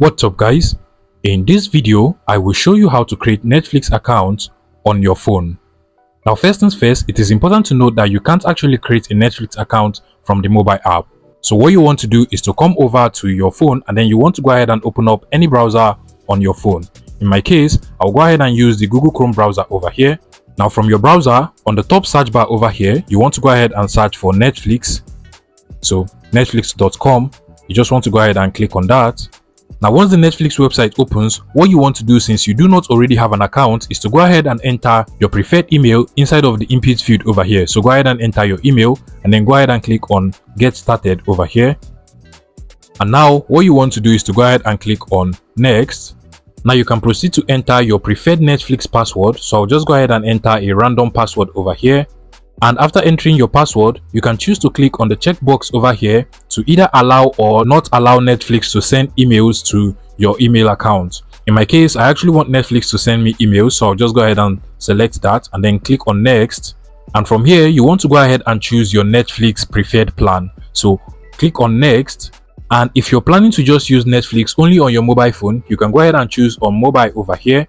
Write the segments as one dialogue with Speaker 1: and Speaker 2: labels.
Speaker 1: What's up guys? In this video, I will show you how to create Netflix accounts on your phone. Now first things first, it is important to note that you can't actually create a Netflix account from the mobile app. So what you want to do is to come over to your phone and then you want to go ahead and open up any browser on your phone. In my case, I'll go ahead and use the Google Chrome browser over here. Now from your browser, on the top search bar over here, you want to go ahead and search for Netflix. So netflix.com, you just want to go ahead and click on that. Now once the Netflix website opens, what you want to do since you do not already have an account is to go ahead and enter your preferred email inside of the input field over here. So go ahead and enter your email and then go ahead and click on get started over here. And now what you want to do is to go ahead and click on next. Now you can proceed to enter your preferred Netflix password. So I'll just go ahead and enter a random password over here. And after entering your password, you can choose to click on the checkbox over here to either allow or not allow Netflix to send emails to your email account. In my case, I actually want Netflix to send me emails, so I'll just go ahead and select that and then click on next. And from here, you want to go ahead and choose your Netflix preferred plan. So click on next. And if you're planning to just use Netflix only on your mobile phone, you can go ahead and choose on mobile over here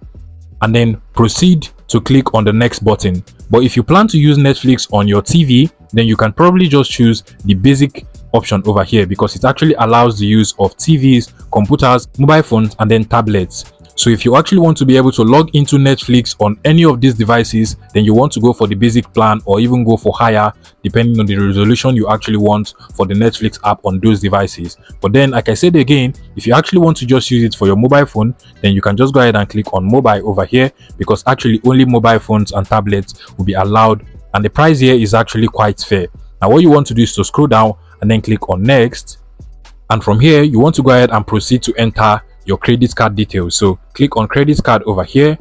Speaker 1: and then proceed to click on the next button. But if you plan to use Netflix on your TV, then you can probably just choose the basic option over here because it actually allows the use of TVs, computers, mobile phones, and then tablets. So if you actually want to be able to log into Netflix on any of these devices, then you want to go for the basic plan or even go for higher depending on the resolution you actually want for the Netflix app on those devices. But then like I said again, if you actually want to just use it for your mobile phone, then you can just go ahead and click on mobile over here because actually only mobile phones and tablets will be allowed, and the price here is actually quite fair. Now what you want to do is to scroll down and then click on next, and from here you want to go ahead and proceed to enter your credit card details. So click on credit card over here,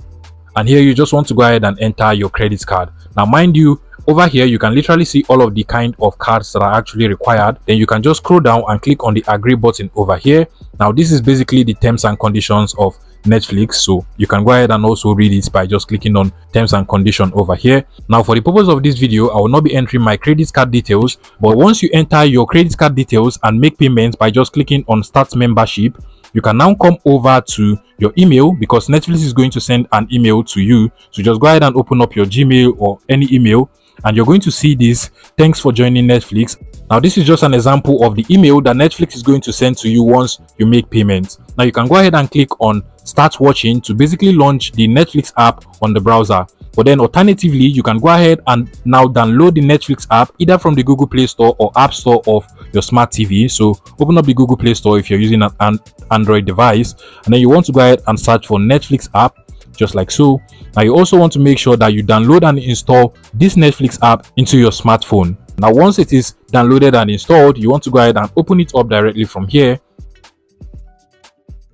Speaker 1: and here you just want to go ahead and enter your credit card. Now mind you, over here you can literally see all of the kind of cards that are actually required. Then you can just scroll down and click on the agree button over here. Now this is basically the terms and conditions of Netflix, so you can go ahead and also read it by just clicking on terms and condition over here. Now for the purpose of this video, I will not be entering my credit card details, but once you enter your credit card details and make payments by just clicking on start membership, you can now come over to your email because Netflix is going to send an email to you. So just go ahead and open up your Gmail or any email, and you're going to see this: thanks for joining Netflix. Now this is just an example of the email that Netflix is going to send to you once you make payments. Now you can go ahead and click on start watching to basically launch the Netflix app on the browser. But then alternatively, you can go ahead and now download the Netflix app either from the Google Play Store or App Store of your smart TV. So open up the Google Play Store if you're using an Android device, and then you want to go ahead and search for Netflix app just like so. Now you also want to make sure that you download and install this Netflix app into your smartphone. Now once it is downloaded and installed, you want to go ahead and open it up directly from here.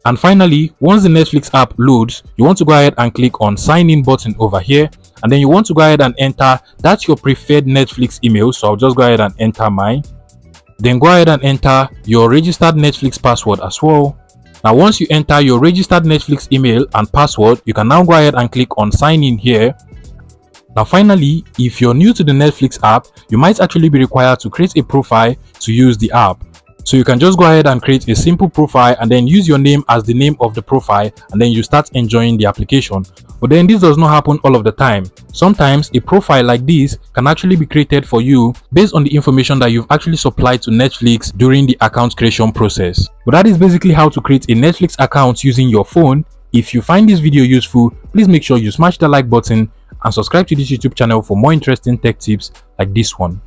Speaker 1: And finally, once the Netflix app loads, you want to go ahead and click on sign in button over here, and then you want to go ahead and enter that's your preferred Netflix email. So I'll just go ahead and enter mine. Then go ahead and enter your registered Netflix password as well. Now once you enter your registered Netflix email and password, you can now go ahead and click on sign in here. Now finally, if you're new to the Netflix app, you might actually be required to create a profile to use the app. So you can just go ahead and create a simple profile and then use your name as the name of the profile, and then you start enjoying the application. But then this does not happen all of the time. Sometimes a profile like this can actually be created for you based on the information that you've actually supplied to Netflix during the account creation process. But that is basically how to create a Netflix account using your phone. If you find this video useful, please make sure you smash the like button and subscribe to this YouTube channel for more interesting tech tips like this one.